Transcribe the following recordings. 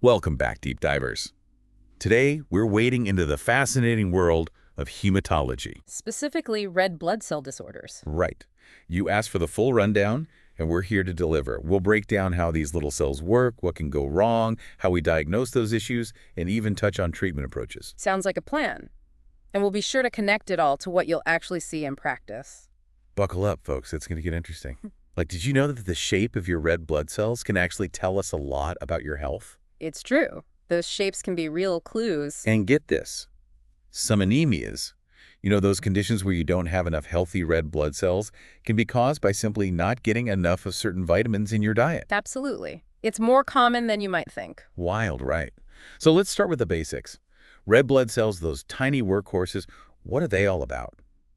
Welcome back, deep divers. Today, we're wading into the fascinating world of hematology. Specifically red blood cell disorders. Right. You asked for the full rundown, and we're here to deliver. We'll break down how these little cells work, what can go wrong, how we diagnose those issues, and even touch on treatment approaches. Sounds like a plan. And we'll be sure to connect it all to what you'll actually see in practice. Buckle up, folks. It's going to get interesting. Did you know that the shape of your red blood cells can actually tell us a lot about your health? It's true. Those shapes can be real clues. And get this, some anemias, those conditions where you don't have enough healthy red blood cells, can be caused by simply not getting enough of certain vitamins in your diet. Absolutely. It's more common than you might think. Wild, right? So let's start with the basics. Red blood cells, those tiny workhorses, what are they all about?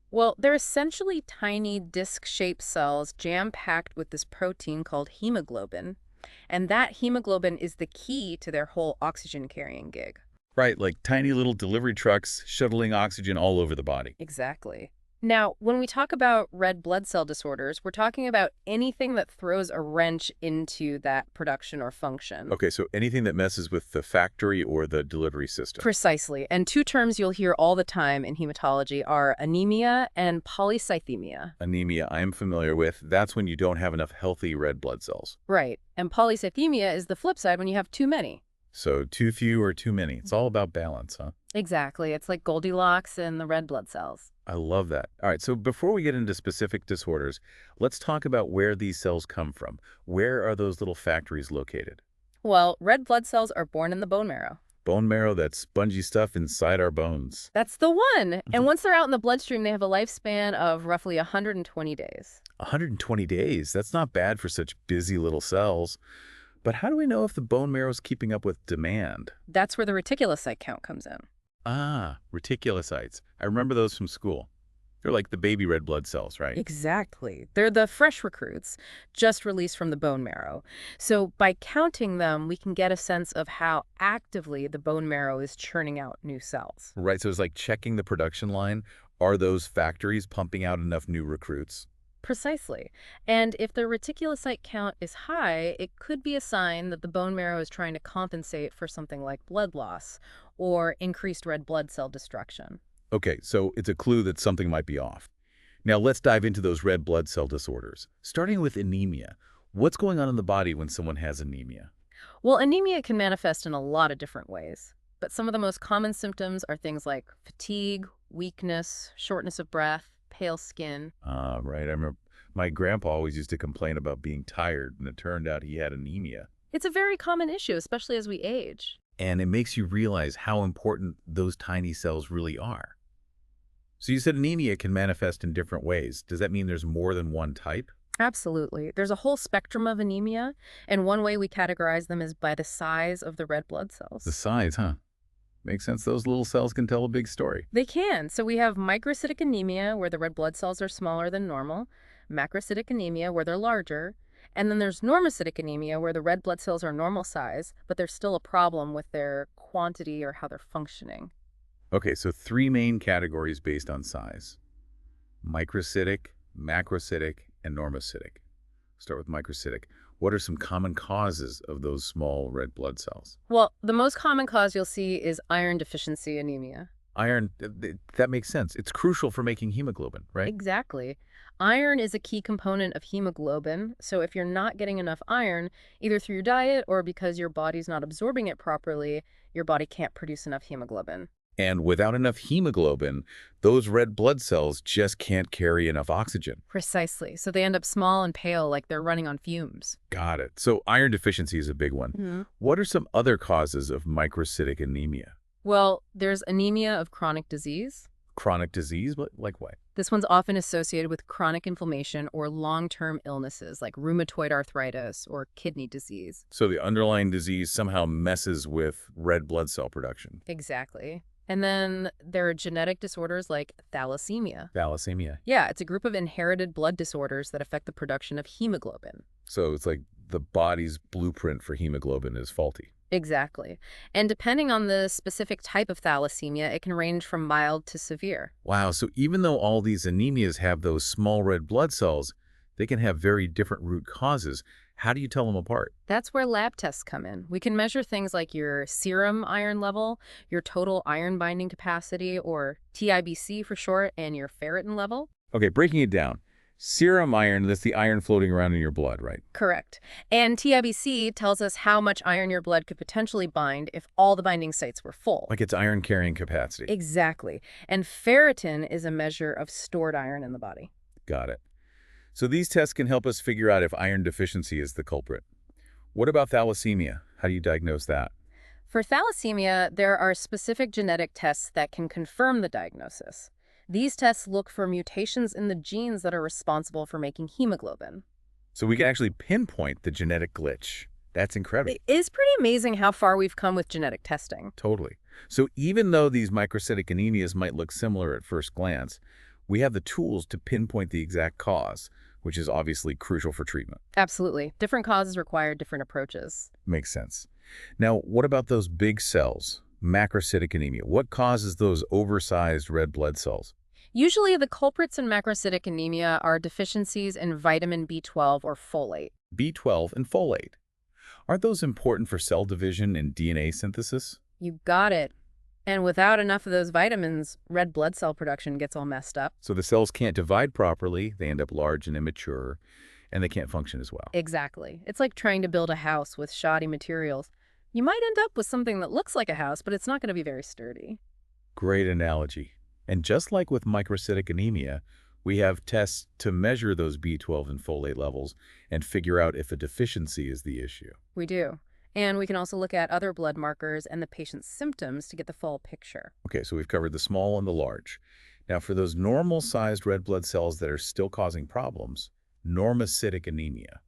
Well, they're essentially tiny disc-shaped cells jam-packed with this protein called hemoglobin. And that hemoglobin is the key to their whole oxygen-carrying gig. Right, like tiny little delivery trucks shuttling oxygen all over the body. Exactly. Now, when we talk about red blood cell disorders, we're talking about anything that throws a wrench into that production or function. Okay, so anything that messes with the factory or the delivery system. Precisely. And two terms you'll hear all the time in hematology are anemia and polycythemia. Anemia, I'm familiar with. That's when you don't have enough healthy red blood cells. Right. And polycythemia is the flip side when you have too many. So too few or too many. It's all about balance, huh? Exactly. It's like Goldilocks and the red blood cells. I love that. All right, so before we get into specific disorders, let's talk about where these cells come from. Where are those little factories located? Well, red blood cells are born in the bone marrow. Bone marrow, that spongy stuff inside our bones. That's the one. And once they're out in the bloodstream, they have a lifespan of roughly 120 days. 120 days. That's not bad for such busy little cells. But how do we know if the bone marrow is keeping up with demand? That's where the reticulocyte count comes in. Ah, reticulocytes. I remember those from school. They're like the baby red blood cells, right? Exactly. They're the fresh recruits, just released from the bone marrow. So by counting them, we can get a sense of how actively the bone marrow is churning out new cells. Right, so it's like checking the production line. Are those factories pumping out enough new recruits? Precisely. And if the reticulocyte count is high, it could be a sign that the bone marrow is trying to compensate for something like blood loss or increased red blood cell destruction. Okay, so it's a clue that something might be off. Now let's dive into those red blood cell disorders. Starting with anemia. What's going on in the body when someone has anemia? Well, anemia can manifest in a lot of different ways, but some of the most common symptoms are things like fatigue, weakness, shortness of breath, pale skin. Right. I remember my grandpa always used to complain about being tired, and it turned out he had anemia. It's a very common issue, especially as we age. And it makes you realize how important those tiny cells really are. So you said anemia can manifest in different ways. Does that mean there's more than one type? Absolutely. There's a whole spectrum of anemia, and one way we categorize them is by the size of the red blood cells. The size, huh? Makes sense. Those little cells can tell a big story. They can. So we have microcytic anemia, where the red blood cells are smaller than normal, macrocytic anemia, where they're larger, and then there's normocytic anemia, where the red blood cells are normal size, but there's still a problem with their quantity or how they're functioning. Okay, so three main categories based on size. Microcytic, macrocytic, and normocytic. Start with microcytic. What are some common causes of those small red blood cells? Well, the most common cause you'll see is iron deficiency anemia. Iron, that makes sense. It's crucial for making hemoglobin, right? Exactly. Iron is a key component of hemoglobin, so if you're not getting enough iron, either through your diet or because your body's not absorbing it properly, your body can't produce enough hemoglobin. And without enough hemoglobin, those red blood cells just can't carry enough oxygen. Precisely. So they end up small and pale, like they're running on fumes. Got it. So iron deficiency is a big one. What are some other causes of microcytic anemia? Well, there's anemia of chronic disease. Chronic disease? Like what? This one's often associated with chronic inflammation or long-term illnesses like rheumatoid arthritis or kidney disease. So the underlying disease somehow messes with red blood cell production. Exactly. And then there are genetic disorders like thalassemia. Thalassemia. Yeah, it's a group of inherited blood disorders that affect the production of hemoglobin. So it's like the body's blueprint for hemoglobin is faulty. Exactly. And depending on the specific type of thalassemia, it can range from mild to severe. Wow, so even though all these anemias have those small red blood cells, they can have very different root causes. How do you tell them apart? That's where lab tests come in. We can measure things like your serum iron level, your total iron binding capacity, or TIBC for short, and your ferritin level. Okay, breaking it down. Serum iron, that's the iron floating around in your blood, right? Correct. And TIBC tells us how much iron your blood could potentially bind if all the binding sites were full. Like its iron carrying capacity. Exactly. And ferritin is a measure of stored iron in the body. Got it. So these tests can help us figure out if iron deficiency is the culprit. What about thalassemia? How do you diagnose that? For thalassemia, there are specific genetic tests that can confirm the diagnosis. These tests look for mutations in the genes that are responsible for making hemoglobin. So we can actually pinpoint the genetic glitch. That's incredible. It is pretty amazing how far we've come with genetic testing. Totally. So even though these microcytic anemias might look similar at first glance, we have the tools to pinpoint the exact cause, which is obviously crucial for treatment. Absolutely. Different causes require different approaches. Makes sense. Now, what about those big cells, macrocytic anemia? What causes those oversized red blood cells? Usually, the culprits in macrocytic anemia are deficiencies in vitamin B12 or folate. B12 and folate. Aren't those important for cell division and DNA synthesis? You got it. And without enough of those vitamins, red blood cell production gets all messed up. So the cells can't divide properly, they end up large and immature, and they can't function as well. Exactly. It's like trying to build a house with shoddy materials. You might end up with something that looks like a house, but it's not going to be very sturdy. Great analogy. And just like with microcytic anemia, we have tests to measure those B12 and folate levels and figure out if a deficiency is the issue. We do. And we can also look at other blood markers and the patient's symptoms to get the full picture. Okay, so we've covered the small and the large. Now, for those normal-sized red blood cells that are still causing problems, normocytic anemia.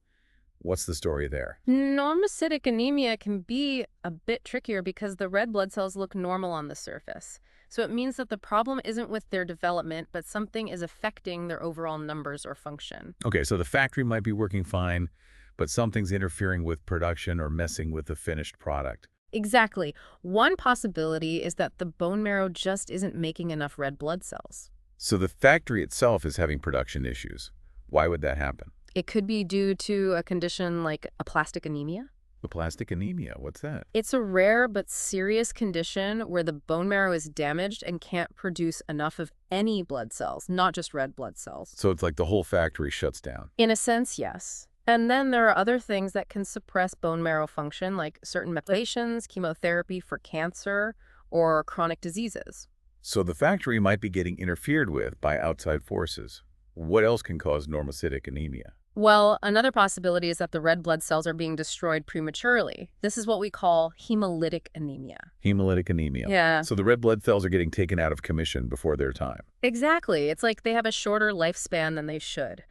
What's the story there? Normocytic anemia can be a bit trickier because the red blood cells look normal on the surface. So it means that the problem isn't with their development, but something is affecting their overall numbers or function. Okay, so the factory might be working fine, but something's interfering with production or messing with the finished product. Exactly. One possibility is that the bone marrow just isn't making enough red blood cells. So the factory itself is having production issues. Why would that happen? It could be due to a condition like aplastic anemia. Aplastic anemia, what's that? It's a rare but serious condition where the bone marrow is damaged and can't produce enough of any blood cells, not just red blood cells. So it's like the whole factory shuts down. In a sense, yes. And then there are other things that can suppress bone marrow function, like certain medications, chemotherapy for cancer, or chronic diseases. So the factory might be getting interfered with by outside forces. What else can cause normocytic anemia? Well, another possibility is that the red blood cells are being destroyed prematurely. This is what we call hemolytic anemia. Hemolytic anemia. Yeah, So the red blood cells are getting taken out of commission before their time. exactly. It's like they have a shorter lifespan than they should.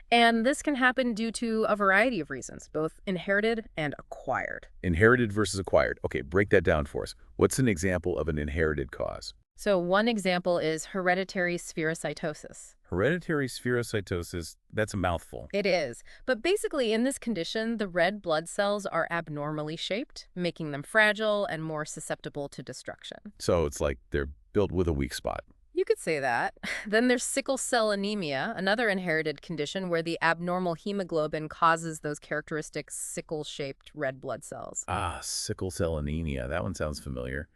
And this can happen due to a variety of reasons, both inherited and acquired. Inherited versus acquired. Okay, break that down for us. What's an example of an inherited cause? So one example is hereditary spherocytosis. Hereditary spherocytosis, that's a mouthful. It is. But basically, in this condition, the red blood cells are abnormally shaped, making them fragile and more susceptible to destruction. So it's like they're built with a weak spot. You could say that. Then there's sickle cell anemia, another inherited condition where the abnormal hemoglobin causes those characteristic sickle-shaped red blood cells. Ah, sickle cell anemia. That one sounds familiar.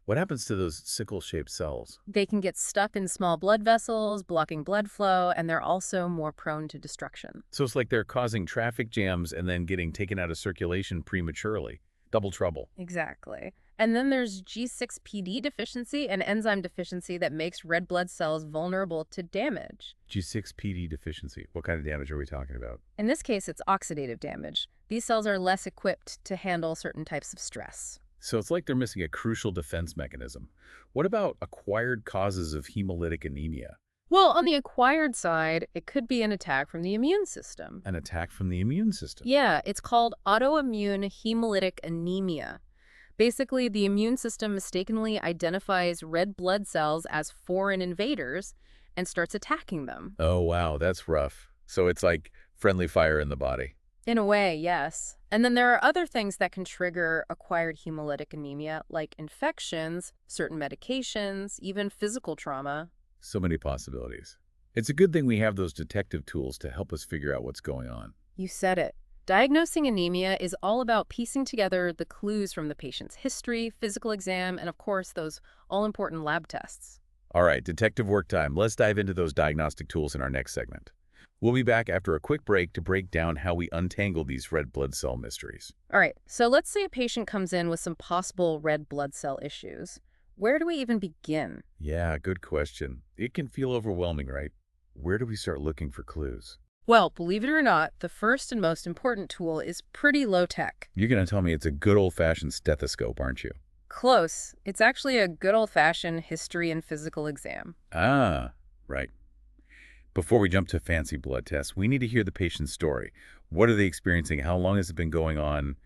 What happens to those sickle-shaped cells? They can get stuck in small blood vessels, blocking blood flow, and they're also more prone to destruction. So it's like they're causing traffic jams and then getting taken out of circulation prematurely. Double trouble. Exactly. And then there's G6PD deficiency, an enzyme deficiency that makes red blood cells vulnerable to damage. G6PD deficiency. What kind of damage are we talking about? In this case, it's oxidative damage. These cells are less equipped to handle certain types of stress. So it's like they're missing a crucial defense mechanism. What about acquired causes of hemolytic anemia? Well, on the acquired side, it could be an attack from the immune system. An attack from the immune system. Yeah, it's called autoimmune hemolytic anemia. Basically, the immune system mistakenly identifies red blood cells as foreign invaders and starts attacking them. Oh, wow, that's rough. So it's like friendly fire in the body. In a way, yes. And then there are other things that can trigger acquired hemolytic anemia, like infections, certain medications, even physical trauma. So many possibilities. It's a good thing we have those detective tools to help us figure out what's going on. You said it. Diagnosing anemia is all about piecing together the clues from the patient's history, physical exam, and of course, those all-important lab tests. All right, detective work time. Let's dive into those diagnostic tools in our next segment. We'll be back after a quick break to break down how we untangle these red blood cell mysteries. All right, so let's say a patient comes in with some possible red blood cell issues. Where do we even begin? Yeah, good question. It can feel overwhelming, right? Where do we start looking for clues? Well, believe it or not, the first and most important tool is pretty low tech. You're going to tell me it's a good old-fashioned stethoscope, aren't you? Close. It's actually a good old-fashioned history and physical exam. Ah, right. Before we jump to fancy blood tests, we need to hear the patient's story. What are they experiencing? How long has it been going on?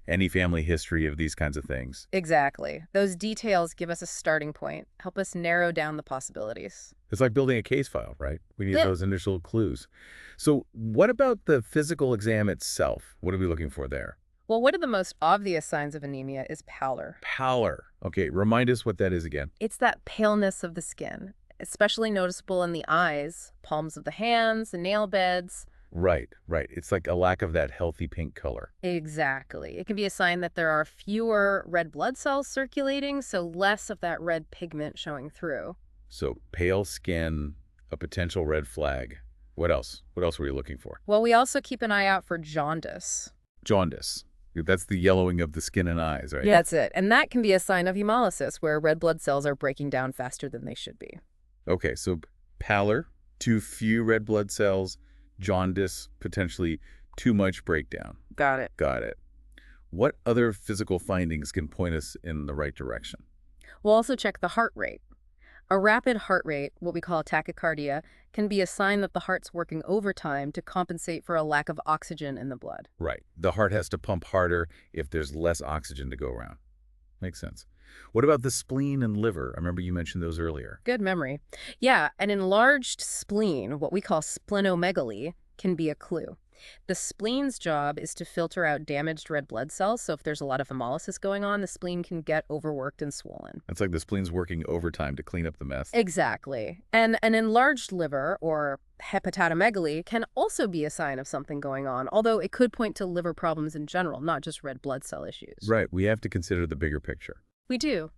Any family history of these kinds of things? Exactly. Those details give us a starting point, help us narrow down the possibilities. It's like building a case file, right? We need Yeah. those initial clues. So what about the physical exam itself? What are we looking for there? Well, one of the most obvious signs of anemia is pallor. Pallor. Okay, remind us what that is again. It's that paleness of the skin, especially noticeable in the eyes, palms of the hands, and nail beds. Right, right. It's like a lack of that healthy pink color. Exactly. It can be a sign that there are fewer red blood cells circulating, so less of that red pigment showing through. So pale skin, a potential red flag. What else? What else were you looking for? Well, we also keep an eye out for jaundice. Jaundice. That's the yellowing of the skin and eyes, right? Yeah. That's it. And that can be a sign of hemolysis, where red blood cells are breaking down faster than they should be. Okay, so pallor, too few red blood cells, jaundice, potentially too much breakdown. Got it. Got it. What other physical findings can point us in the right direction? We'll also check the heart rate. A rapid heart rate, what we call tachycardia, can be a sign that the heart's working overtime to compensate for a lack of oxygen in the blood. Right. The heart has to pump harder if there's less oxygen to go around. Makes sense. What about the spleen and liver? I remember you mentioned those earlier. Good memory. Yeah, an enlarged spleen, what we call splenomegaly, can be a clue. The spleen's job is to filter out damaged red blood cells, so if there's a lot of hemolysis going on, the spleen can get overworked and swollen. It's like the spleen's working overtime to clean up the mess. Exactly. And an enlarged liver, or hepatatomegaly, can also be a sign of something going on, although it could point to liver problems in general, not just red blood cell issues. Right. We have to consider the bigger picture. We do.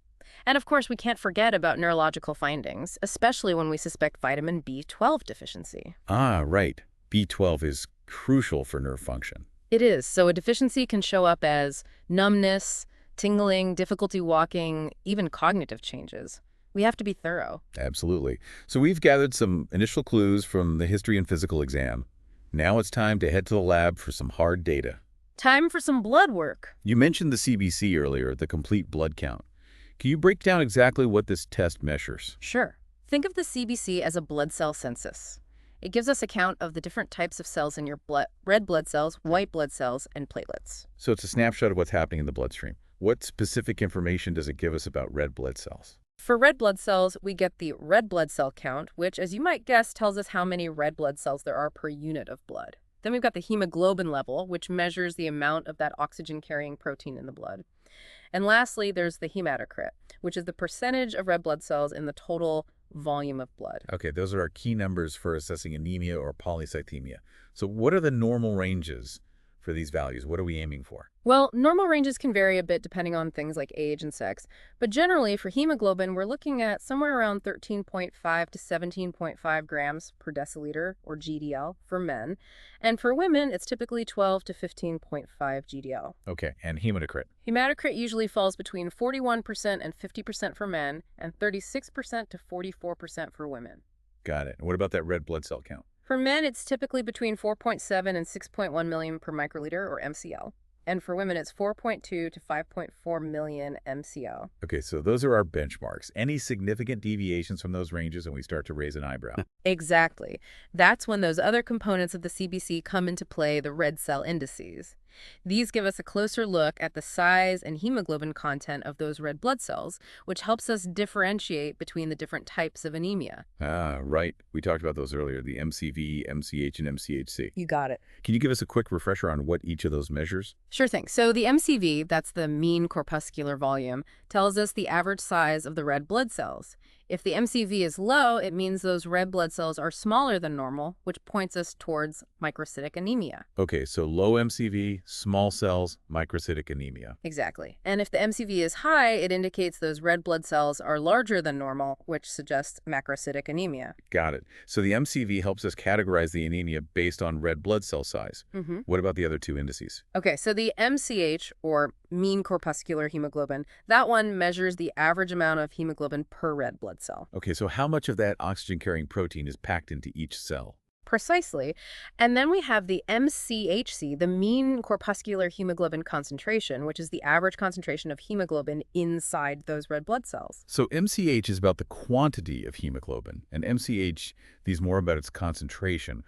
And of course, we can't forget about neurological findings, especially when we suspect vitamin B12 deficiency. Ah, right. B12 is crucial for nerve function. It is. So a deficiency can show up as numbness, tingling, difficulty walking, even cognitive changes. We have to be thorough. Absolutely. So we've gathered some initial clues from the history and physical exam. Now it's time to head to the lab for some hard data. Time for some blood work. You mentioned the CBC earlier, the complete blood count. Can you break down exactly what this test measures? Sure. Think of the CBC as a blood cell census. It gives us a count of the different types of cells in your blood: red blood cells, white blood cells, and platelets. So it's a snapshot of what's happening in the bloodstream. What specific information does it give us about red blood cells? For red blood cells, we get the red blood cell count, which, as you might guess, tells us how many red blood cells there are per unit of blood. Then we've got the hemoglobin level, which measures the amount of that oxygen-carrying protein in the blood. And lastly, there's the hematocrit, which is the percentage of red blood cells in the total volume of blood. Okay, those are our key numbers for assessing anemia or polycythemia. So what are the normal ranges for these values? What are we aiming for? Well, normal ranges can vary a bit depending on things like age and sex, but generally for hemoglobin, we're looking at somewhere around 13.5 to 17.5 grams per deciliter, or GDL, for men, and for women, it's typically 12 to 15.5 GDL. Okay, and hematocrit. Hematocrit usually falls between 41% and 50% for men, and 36% to 44% for women. Got it. And what about that red blood cell count? For men, it's typically between 4.7 and 6.1 million per microliter, or MCL. And for women, it's 4.2 to 5.4 million MCL. Okay, so those are our benchmarks. Any significant deviations from those ranges and we start to raise an eyebrow. Exactly. That's when those other components of the CBC come into play, the red cell indices. These give us a closer look at the size and hemoglobin content of those red blood cells, which helps us differentiate between the different types of anemia. Ah, right. We talked about those earlier, the MCV, MCH, and MCHC. You got it. Can you give us a quick refresher on what each of those measures? Sure thing. So the MCV, that's the mean corpuscular volume, tells us the average size of the red blood cells. If the MCV is low, it means those red blood cells are smaller than normal, which points us towards microcytic anemia. Okay, so low MCV, small cells, microcytic anemia. Exactly. And if the MCV is high, it indicates those red blood cells are larger than normal, which suggests macrocytic anemia. Got it. So the MCV helps us categorize the anemia based on red blood cell size. hmm What about the other two indices? Okay, so the MCH, or mean corpuscular hemoglobin, that one measures the average amount of hemoglobin per red blood cell. Okay, so how much of that oxygen-carrying protein is packed into each cell? Precisely. And then we have the MCHC, the mean corpuscular hemoglobin concentration, which is the average concentration of hemoglobin inside those red blood cells. So MCH is about the quantity of hemoglobin, and MCH is more about its concentration.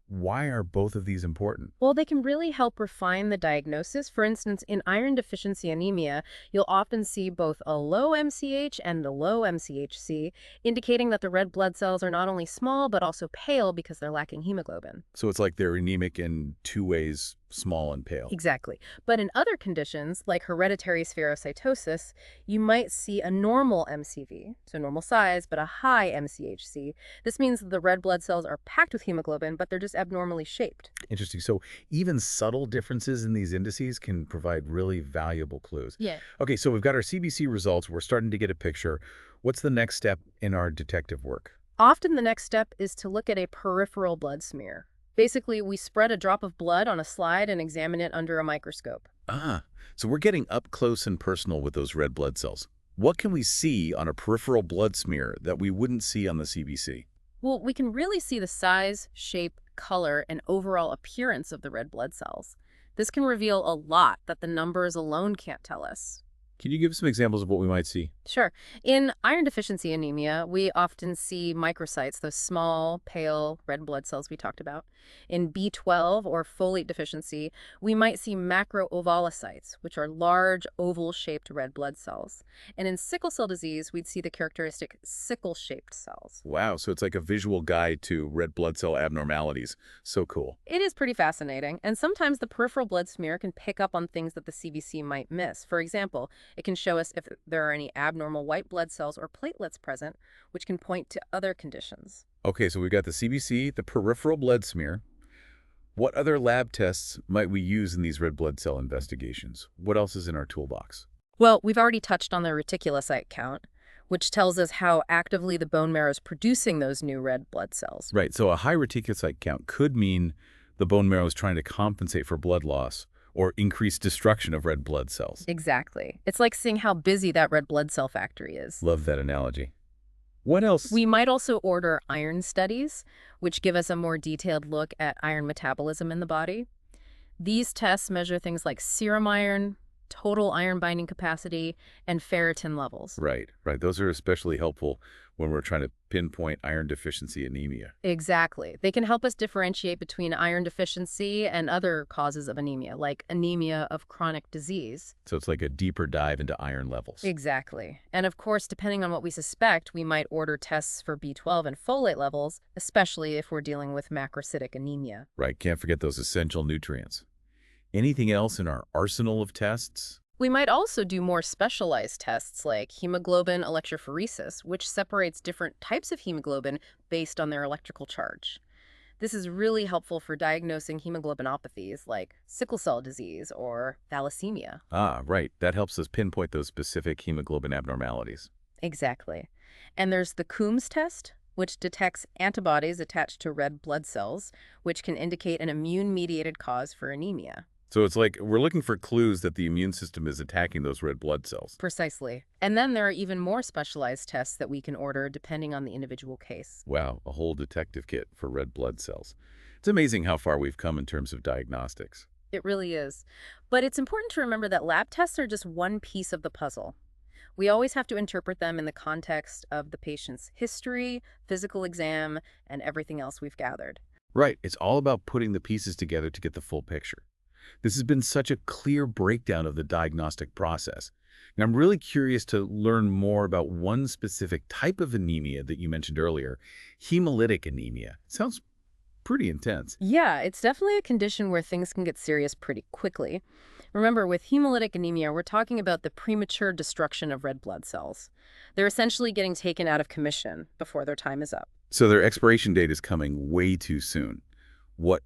Why are both of these important? Well, they can really help refine the diagnosis. For instance, in iron deficiency anemia, you'll often see both a low MCH and a low MCHC, indicating that the red blood cells are not only small, but also pale because they're lacking hemoglobin. So it's like they're anemic in two ways, small and pale. Exactly. But in other conditions, like hereditary spherocytosis, you might see a normal MCV, so normal size, but a high MCHC. This means that the red blood cells are packed with hemoglobin, but they're just abnormally shaped. Interesting. So even subtle differences in these indices can provide really valuable clues. Yeah. Okay, so we've got our CBC results. We're starting to get a picture. What's the next step in our detective work? Often the next step is to look at a peripheral blood smear. Basically, we spread a drop of blood on a slide and examine it under a microscope. Ah, so we're getting up close and personal with those red blood cells. What can we see on a peripheral blood smear that we wouldn't see on the CBC? Well, we can really see the size, shape, color, and overall appearance of the red blood cells. This can reveal a lot that the numbers alone can't tell us. Can you give some examples of what we might see? Sure. In iron deficiency anemia, we often see microcytes, those small, pale red blood cells we talked about. In B12 or folate deficiency, we might see macroovalocytes, which are large, oval-shaped red blood cells. And in sickle cell disease, we'd see the characteristic sickle-shaped cells. Wow, so it's like a visual guide to red blood cell abnormalities. So cool. It is pretty fascinating, and sometimes the peripheral blood smear can pick up on things that the CBC might miss. For example, it can show us if there are any abnormal white blood cells or platelets present, which can point to other conditions. Okay, so we've got the CBC, the peripheral blood smear. What other lab tests might we use in these red blood cell investigations? What else is in our toolbox? Well, we've already touched on the reticulocyte count, which tells us how actively the bone marrow is producing those new red blood cells. Right, so a high reticulocyte count could mean the bone marrow is trying to compensate for blood loss or increase destruction of red blood cells. Exactly. It's like seeing how busy that red blood cell factory is. Love that analogy. What else? We might also order iron studies, which give us a more detailed look at iron metabolism in the body. These tests measure things like serum iron, total iron binding capacity, and ferritin levels. Right. Those are especially helpful when we're trying to pinpoint iron deficiency anemia. Exactly. They can help us differentiate between iron deficiency and other causes of anemia, like anemia of chronic disease. So it's like a deeper dive into iron levels. Exactly. And of course, depending on what we suspect, we might order tests for B12 and folate levels, especially if we're dealing with macrocytic anemia. Right. Can't forget those essential nutrients. Anything else in our arsenal of tests? We might also do more specialized tests like hemoglobin electrophoresis, which separates different types of hemoglobin based on their electrical charge. This is really helpful for diagnosing hemoglobinopathies like sickle cell disease or thalassemia. Ah, right. That helps us pinpoint those specific hemoglobin abnormalities. Exactly. And there's the Coombs test, which detects antibodies attached to red blood cells, which can indicate an immune-mediated cause for anemia. So it's like we're looking for clues that the immune system is attacking those red blood cells. Precisely. And then there are even more specialized tests that we can order depending on the individual case. Wow, a whole detective kit for red blood cells. It's amazing how far we've come in terms of diagnostics. It really is. But it's important to remember that lab tests are just one piece of the puzzle. We always have to interpret them in the context of the patient's history, physical exam, and everything else we've gathered. Right, it's all about putting the pieces together to get the full picture. This has been such a clear breakdown of the diagnostic process. And I'm really curious to learn more about one specific type of anemia that you mentioned earlier, hemolytic anemia. It sounds pretty intense. Yeah, it's definitely a condition where things can get serious pretty quickly. Remember, with hemolytic anemia, we're talking about the premature destruction of red blood cells. They're essentially getting taken out of commission before their time is up. So their expiration date is coming way too soon. What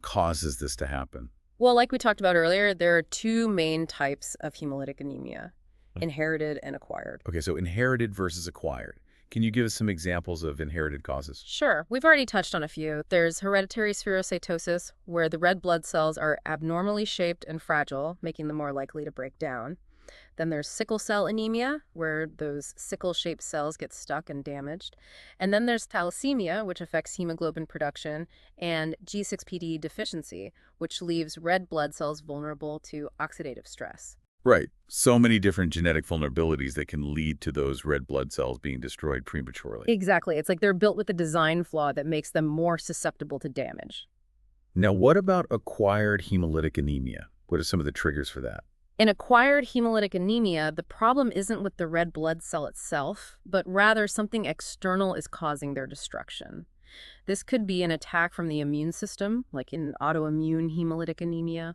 causes this to happen? Well, like we talked about earlier, there are two main types of hemolytic anemia, inherited and acquired. Okay, so inherited versus acquired. Can you give us some examples of inherited causes? Sure, we've already touched on a few. There's hereditary spherocytosis, where the red blood cells are abnormally shaped and fragile, making them more likely to break down. Then there's sickle cell anemia, where those sickle-shaped cells get stuck and damaged. And then there's thalassemia, which affects hemoglobin production, and G6PD deficiency, which leaves red blood cells vulnerable to oxidative stress. Right. So many different genetic vulnerabilities that can lead to those red blood cells being destroyed prematurely. Exactly. It's like they're built with a design flaw that makes them more susceptible to damage. Now, what about acquired hemolytic anemia? What are some of the triggers for that? In acquired hemolytic anemia, the problem isn't with the red blood cell itself, but rather something external is causing their destruction. This could be an attack from the immune system, like in autoimmune hemolytic anemia,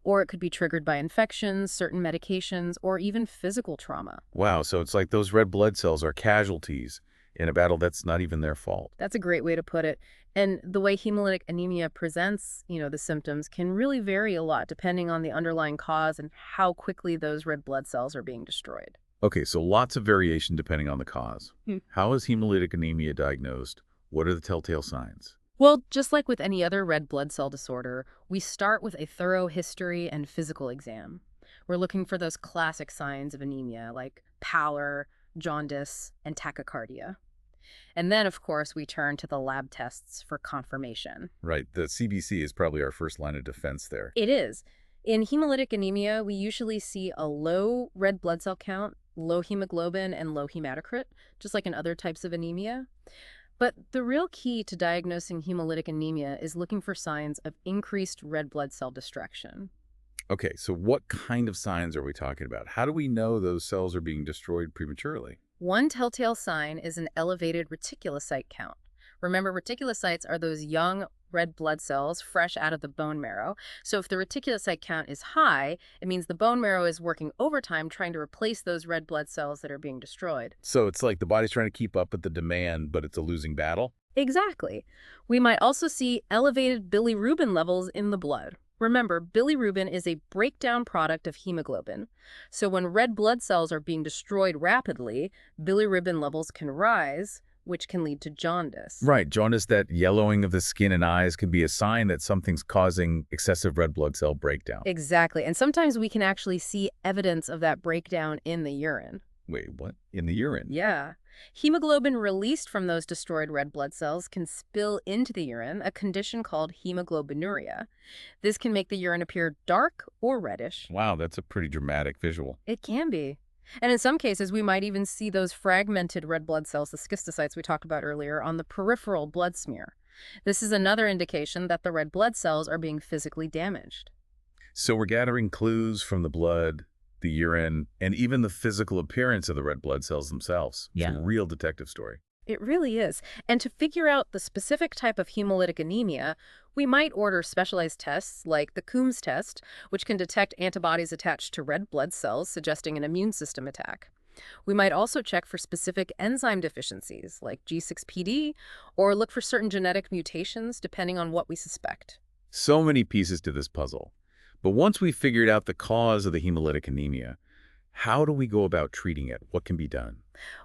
or it could be triggered by infections, certain medications, or even physical trauma. Wow, so it's like those red blood cells are casualties in a battle that's not even their fault. That's a great way to put it. And the way hemolytic anemia presents, the symptoms can really vary a lot depending on the underlying cause and how quickly those red blood cells are being destroyed. Okay, so lots of variation depending on the cause. Hmm. How is hemolytic anemia diagnosed? What are the telltale signs? Well, just like with any other red blood cell disorder, we start with a thorough history and physical exam. We're looking for those classic signs of anemia like pallor, jaundice, and tachycardia. And then, of course, we turn to the lab tests for confirmation. Right, the CBC is probably our first line of defense there. It is. In hemolytic anemia, we usually see a low red blood cell count, low hemoglobin, and low hematocrit, just like in other types of anemia. But the real key to diagnosing hemolytic anemia is looking for signs of increased red blood cell destruction. Okay, so what kind of signs are we talking about? How do we know those cells are being destroyed prematurely? One telltale sign is an elevated reticulocyte count. Remember, reticulocytes are those young red blood cells fresh out of the bone marrow. So if the reticulocyte count is high, it means the bone marrow is working overtime trying to replace those red blood cells that are being destroyed. So it's like the body's trying to keep up with the demand, but it's a losing battle? Exactly. We might also see elevated bilirubin levels in the blood. Remember, bilirubin is a breakdown product of hemoglobin. So when red blood cells are being destroyed rapidly, bilirubin levels can rise, which can lead to jaundice. Right, jaundice, that yellowing of the skin and eyes, can be a sign that something's causing excessive red blood cell breakdown. Exactly. And sometimes we can actually see evidence of that breakdown in the urine. Wait, what? In the urine? Yeah. Hemoglobin released from those destroyed red blood cells can spill into the urine, a condition called hemoglobinuria. This can make the urine appear dark or reddish. Wow, that's a pretty dramatic visual. It can be. And in some cases, we might even see those fragmented red blood cells, the schistocytes we talked about earlier, on the peripheral blood smear. This is another indication that the red blood cells are being physically damaged. So we're gathering clues from the blood, the urine, and even the physical appearance of the red blood cells themselves. It's Yeah. a real detective story. It really is. And to figure out the specific type of hemolytic anemia, we might order specialized tests like the Coombs test, which can detect antibodies attached to red blood cells, suggesting an immune system attack. We might also check for specific enzyme deficiencies like G6PD, or look for certain genetic mutations depending on what we suspect. So many pieces to this puzzle. But once we've figured out the cause of the hemolytic anemia, how do we go about treating it? What can be done?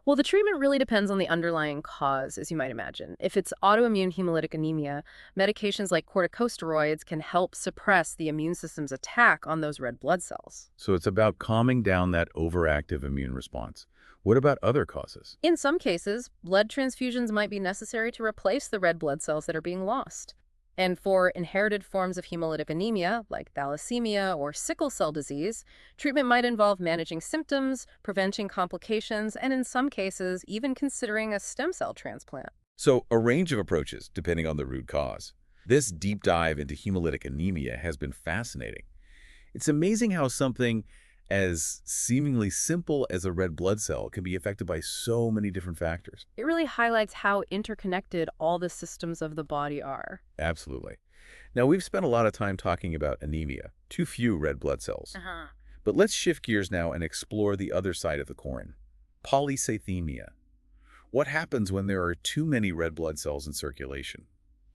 Well, the treatment really depends on the underlying cause, as you might imagine. If it's autoimmune hemolytic anemia, medications like corticosteroids can help suppress the immune system's attack on those red blood cells. So it's about calming down that overactive immune response. What about other causes? In some cases, blood transfusions might be necessary to replace the red blood cells that are being lost. And for inherited forms of hemolytic anemia, like thalassemia or sickle cell disease, treatment might involve managing symptoms, preventing complications, and in some cases, even considering a stem cell transplant. So a range of approaches, depending on the root cause. This deep dive into hemolytic anemia has been fascinating. It's amazing how something as seemingly simple as a red blood cell can be affected by so many different factors. It really highlights how interconnected all the systems of the body are. Absolutely. Now, we've spent a lot of time talking about anemia, too few red blood cells. Uh-huh. But let's shift gears now and explore the other side of the coin, polycythemia. What happens when there are too many red blood cells in circulation?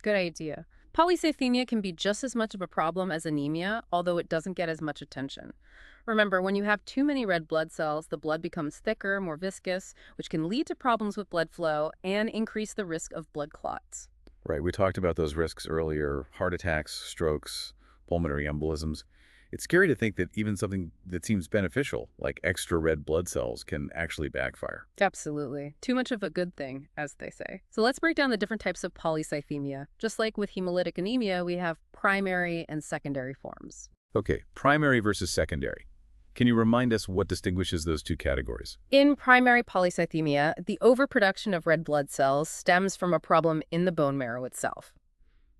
Good idea. Polycythemia can be just as much of a problem as anemia, although it doesn't get as much attention. Remember, when you have too many red blood cells, the blood becomes thicker, more viscous, which can lead to problems with blood flow and increase the risk of blood clots. Right, we talked about those risks earlier, heart attacks, strokes, pulmonary embolisms. It's scary to think that even something that seems beneficial, like extra red blood cells, can actually backfire. Absolutely. Too much of a good thing, as they say. So let's break down the different types of polycythemia. Just like with hemolytic anemia, we have primary and secondary forms. Okay, primary versus secondary. Can you remind us what distinguishes those two categories? In primary polycythemia, the overproduction of red blood cells stems from a problem in the bone marrow itself.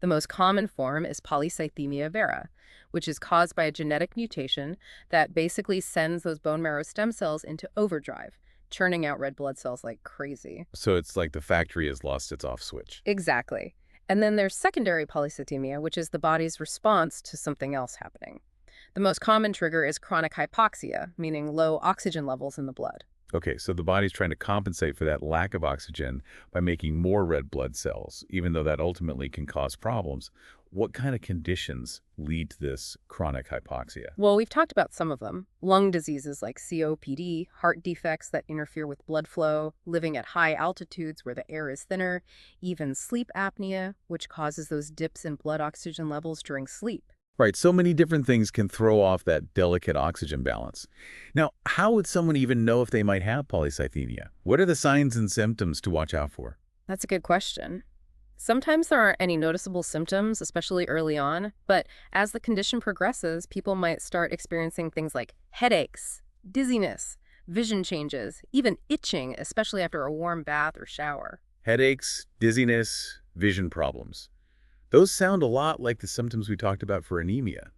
The most common form is polycythemia vera, which is caused by a genetic mutation that basically sends those bone marrow stem cells into overdrive, churning out red blood cells like crazy. So it's like the factory has lost its off switch. Exactly. And then there's secondary polycythemia, which is the body's response to something else happening. The most common trigger is chronic hypoxia, meaning low oxygen levels in the blood. Okay, so the body's trying to compensate for that lack of oxygen by making more red blood cells, even though that ultimately can cause problems. What kind of conditions lead to this chronic hypoxia? Well, we've talked about some of them. Lung diseases like COPD, heart defects that interfere with blood flow, living at high altitudes where the air is thinner, even sleep apnea, which causes those dips in blood oxygen levels during sleep. Right, so many different things can throw off that delicate oxygen balance. Now, how would someone even know if they might have polycythemia? What are the signs and symptoms to watch out for? That's a good question. Sometimes there aren't any noticeable symptoms, especially early on, but as the condition progresses, people might start experiencing things like headaches, dizziness, vision changes, even itching, especially after a warm bath or shower. Headaches, dizziness, vision problems. Those sound a lot like the symptoms we talked about for anemia.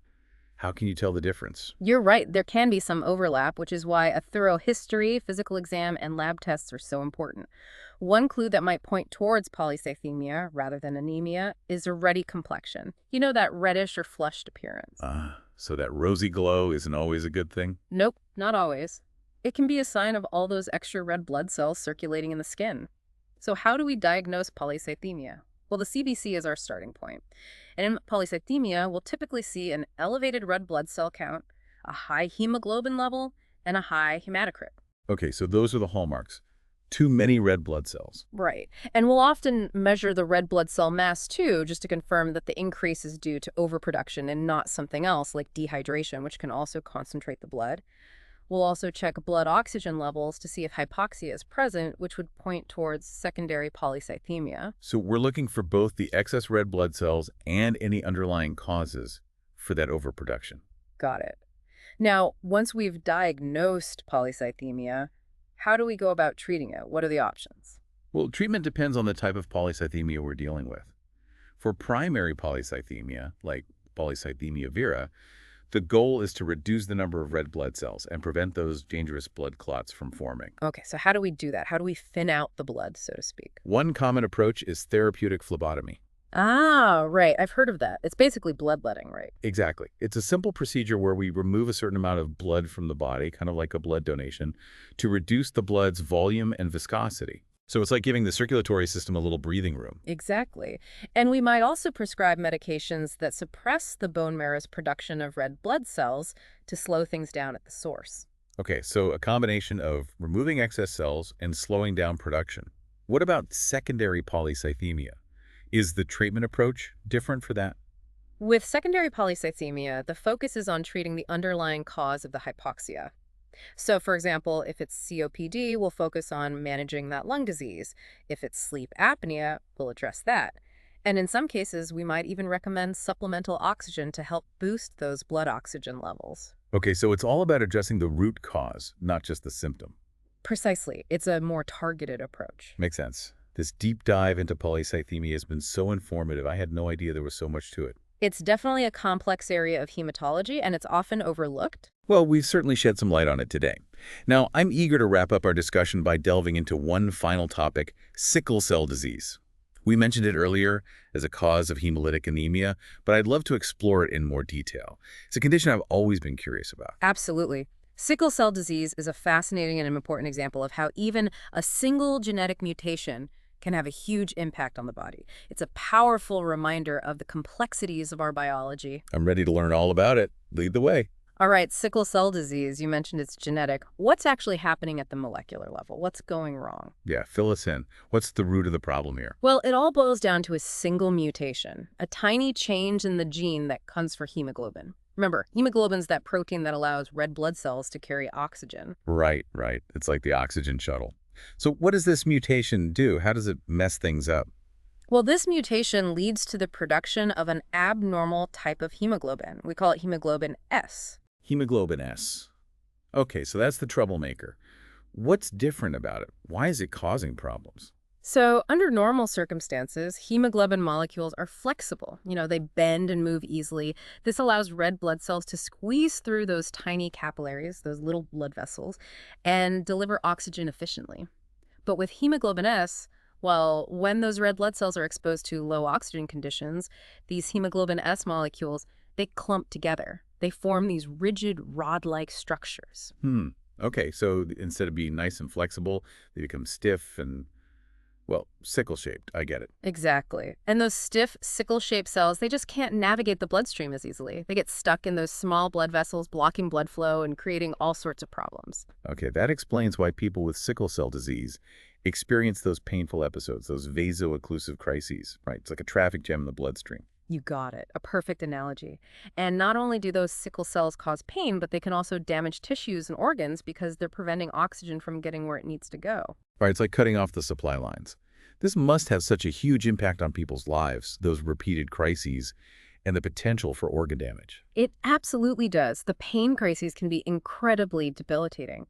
How can you tell the difference? You're right, there can be some overlap, which is why a thorough history, physical exam, and lab tests are so important. One clue that might point towards polycythemia rather than anemia is a ruddy complexion. You know, that reddish or flushed appearance. So that rosy glow isn't always a good thing? Nope, not always. It can be a sign of all those extra red blood cells circulating in the skin. So how do we diagnose polycythemia? Well, the CBC is our starting point. And in polycythemia, we'll typically see an elevated red blood cell count, a high hemoglobin level, and a high hematocrit. Okay, so those are the hallmarks. Too many red blood cells. Right. And we'll often measure the red blood cell mass too, just to confirm that the increase is due to overproduction and not something else like dehydration, which can also concentrate the blood. We'll also check blood oxygen levels to see if hypoxia is present, which would point towards secondary polycythemia. So we're looking for both the excess red blood cells and any underlying causes for that overproduction. Got it. Now, once we've diagnosed polycythemia, how do we go about treating it? What are the options? Well, treatment depends on the type of polycythemia we're dealing with. For primary polycythemia, like polycythemia vera, the goal is to reduce the number of red blood cells and prevent those dangerous blood clots from forming. Okay, so how do we do that? How do we thin out the blood, so to speak? One common approach is therapeutic phlebotomy. Ah, right. I've heard of that. It's basically bloodletting, right? Exactly. It's a simple procedure where we remove a certain amount of blood from the body, kind of like a blood donation, to reduce the blood's volume and viscosity. So it's like giving the circulatory system a little breathing room. Exactly. And we might also prescribe medications that suppress the bone marrow's production of red blood cells to slow things down at the source. Okay, so a combination of removing excess cells and slowing down production. What about secondary polycythemia? Is the treatment approach different for that? With secondary polycythemia, the focus is on treating the underlying cause of the hypoxia. So, for example, if it's COPD, we'll focus on managing that lung disease. If it's sleep apnea, we'll address that. And in some cases, we might even recommend supplemental oxygen to help boost those blood oxygen levels. Okay, so it's all about addressing the root cause, not just the symptom. Precisely. It's a more targeted approach. Makes sense. This deep dive into polycythemia has been so informative. I had no idea there was so much to it. It's definitely a complex area of hematology, and it's often overlooked. Well, we've certainly shed some light on it today. Now, I'm eager to wrap up our discussion by delving into one final topic, sickle cell disease. We mentioned it earlier as a cause of hemolytic anemia, but I'd love to explore it in more detail. It's a condition I've always been curious about. Absolutely. Sickle cell disease is a fascinating and important example of how even a single genetic mutation can have a huge impact on the body. It's a powerful reminder of the complexities of our biology. I'm ready to learn all about it. Lead the way. All right, sickle cell disease, you mentioned it's genetic. What's actually happening at the molecular level? What's going wrong? Yeah, fill us in. What's the root of the problem here? Well, it all boils down to a single mutation, a tiny change in the gene that codes for hemoglobin. Remember, hemoglobin's that protein that allows red blood cells to carry oxygen. Right, right. It's like the oxygen shuttle. So what does this mutation do? How does it mess things up? Well, this mutation leads to the production of an abnormal type of hemoglobin. We call it hemoglobin S. Hemoglobin S. Okay, so that's the troublemaker. What's different about it? Why is it causing problems? So, under normal circumstances, hemoglobin molecules are flexible. They bend and move easily. This allows red blood cells to squeeze through those tiny capillaries, those little blood vessels, and deliver oxygen efficiently. But with hemoglobin S, well, when those red blood cells are exposed to low oxygen conditions, these hemoglobin S molecules, they clump together. They form these rigid rod-like structures. Okay, so instead of being nice and flexible, they become stiff and, well, sickle-shaped. I get it. Exactly. And those stiff, sickle-shaped cells, they just can't navigate the bloodstream as easily. They get stuck in those small blood vessels, blocking blood flow and creating all sorts of problems. Okay, that explains why people with sickle cell disease experience those painful episodes, those vaso-occlusive crises, right? It's like a traffic jam in the bloodstream. You got it. A perfect analogy. And not only do those sickle cells cause pain, but they can also damage tissues and organs because they're preventing oxygen from getting where it needs to go. Right, it's like cutting off the supply lines. This must have such a huge impact on people's lives, those repeated crises, and the potential for organ damage. It absolutely does. The pain crises can be incredibly debilitating.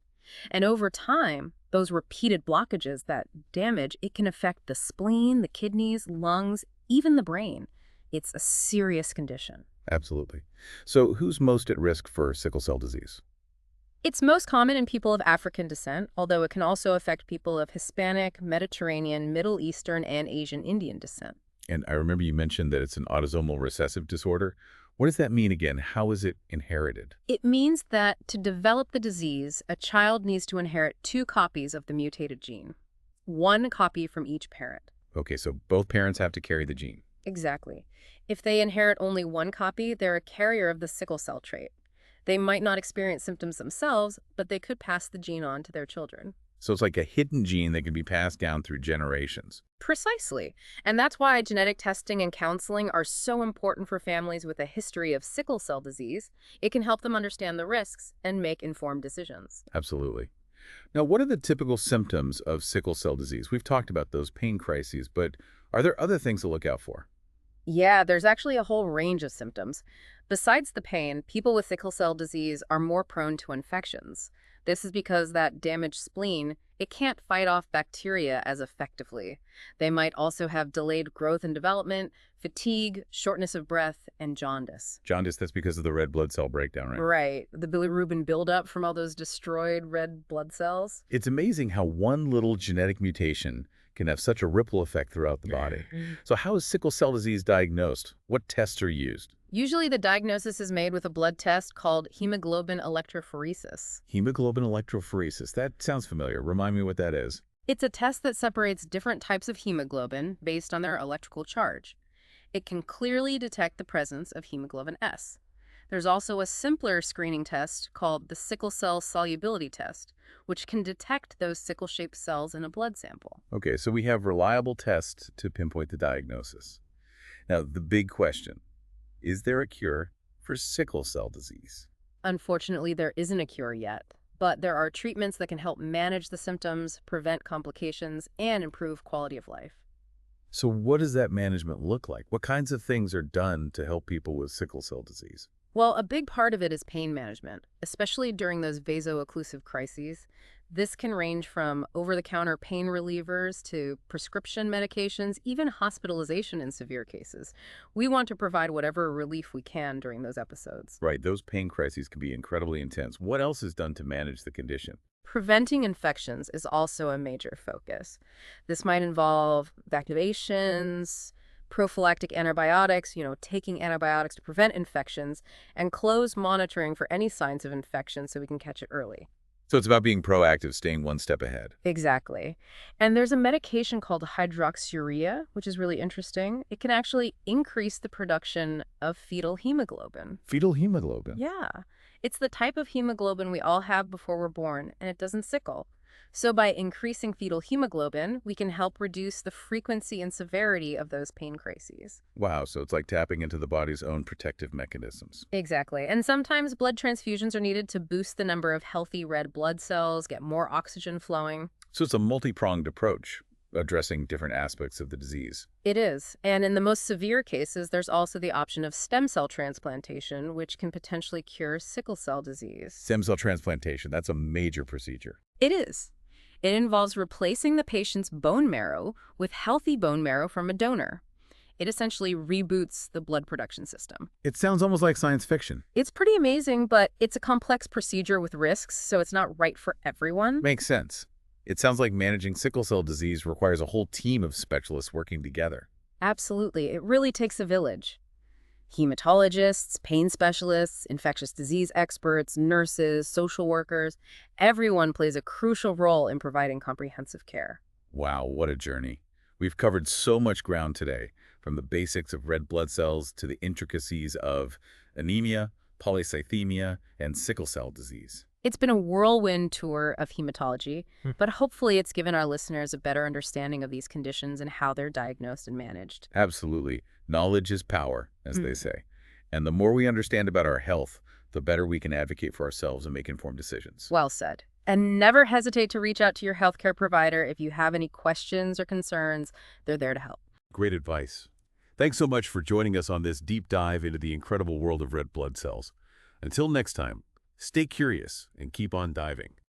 And over time, those repeated blockages, that damage, it can affect the spleen, the kidneys, lungs, even the brain. It's a serious condition. Absolutely. So who's most at risk for sickle cell disease? It's most common in people of African descent, although it can also affect people of Hispanic, Mediterranean, Middle Eastern, and Asian Indian descent. And I remember you mentioned that it's an autosomal recessive disorder. What does that mean again? How is it inherited? It means that to develop the disease, a child needs to inherit 2 copies of the mutated gene, 1 copy from each parent. Okay, so both parents have to carry the gene. Exactly. If they inherit only 1 copy, they're a carrier of the sickle cell trait. They might not experience symptoms themselves, but they could pass the gene on to their children. So it's like a hidden gene that can be passed down through generations. Precisely. And that's why genetic testing and counseling are so important for families with a history of sickle cell disease. It can help them understand the risks and make informed decisions. Absolutely. Now, what are the typical symptoms of sickle cell disease? We've talked about those pain crises, but are there other things to look out for? Yeah, there's actually a whole range of symptoms. Besides the pain, people with sickle cell disease are more prone to infections. This is because that damaged spleen, it can't fight off bacteria as effectively. They might also have delayed growth and development, fatigue, shortness of breath, and jaundice. Jaundice, that's because of the red blood cell breakdown, right? Right, the bilirubin buildup from all those destroyed red blood cells. It's amazing how one little genetic mutation can have such a ripple effect throughout the body. So how is sickle cell disease diagnosed? What tests are used? Usually the diagnosis is made with a blood test called hemoglobin electrophoresis. Hemoglobin electrophoresis. That sounds familiar. Remind me what that is. It's a test that separates different types of hemoglobin based on their electrical charge. It can clearly detect the presence of hemoglobin S. There's also a simpler screening test called the sickle cell solubility test, which can detect those sickle-shaped cells in a blood sample. Okay, so we have reliable tests to pinpoint the diagnosis. Now, the big question, is there a cure for sickle cell disease? Unfortunately, there isn't a cure yet, but there are treatments that can help manage the symptoms, prevent complications, and improve quality of life. So what does that management look like? What kinds of things are done to help people with sickle cell disease? Well, a big part of it is pain management, especially during those vaso-occlusive crises. This can range from over-the-counter pain relievers to prescription medications, even hospitalization in severe cases. We want to provide whatever relief we can during those episodes. Right, those pain crises can be incredibly intense. What else is done to manage the condition? Preventing infections is also a major focus. This might involve vaccinations, prophylactic antibiotics, taking antibiotics to prevent infections, and close monitoring for any signs of infection so we can catch it early. So it's about being proactive, staying one step ahead. Exactly. And there's a medication called hydroxyurea, which is really interesting. It can actually increase the production of fetal hemoglobin. Fetal hemoglobin. Yeah. It's the type of hemoglobin we all have before we're born, and it doesn't sickle. So by increasing fetal hemoglobin, we can help reduce the frequency and severity of those pain crises. Wow, so it's like tapping into the body's own protective mechanisms. Exactly. And sometimes blood transfusions are needed to boost the number of healthy red blood cells, get more oxygen flowing. So it's a multi-pronged approach, addressing different aspects of the disease. It is. And in the most severe cases, there's also the option of stem cell transplantation, which can potentially cure sickle cell disease. Stem cell transplantation, that's a major procedure. It is. It involves replacing the patient's bone marrow with healthy bone marrow from a donor. It essentially reboots the blood production system. It sounds almost like science fiction. It's pretty amazing, but it's a complex procedure with risks, so it's not right for everyone. Makes sense. It sounds like managing sickle cell disease requires a whole team of specialists working together. Absolutely. It really takes a village. Hematologists, pain specialists, infectious disease experts, nurses, social workers, everyone plays a crucial role in providing comprehensive care. Wow, what a journey. We've covered so much ground today, from the basics of red blood cells to the intricacies of anemia, polycythemia, and sickle cell disease. It's been a whirlwind tour of hematology, but hopefully it's given our listeners a better understanding of these conditions and how they're diagnosed and managed. Absolutely. Knowledge is power, as they say. And the more we understand about our health, the better we can advocate for ourselves and make informed decisions. Well said. And never hesitate to reach out to your healthcare provider if you have any questions or concerns. They're there to help. Great advice. Thanks so much for joining us on this deep dive into the incredible world of red blood cells. Until next time, stay curious and keep on diving.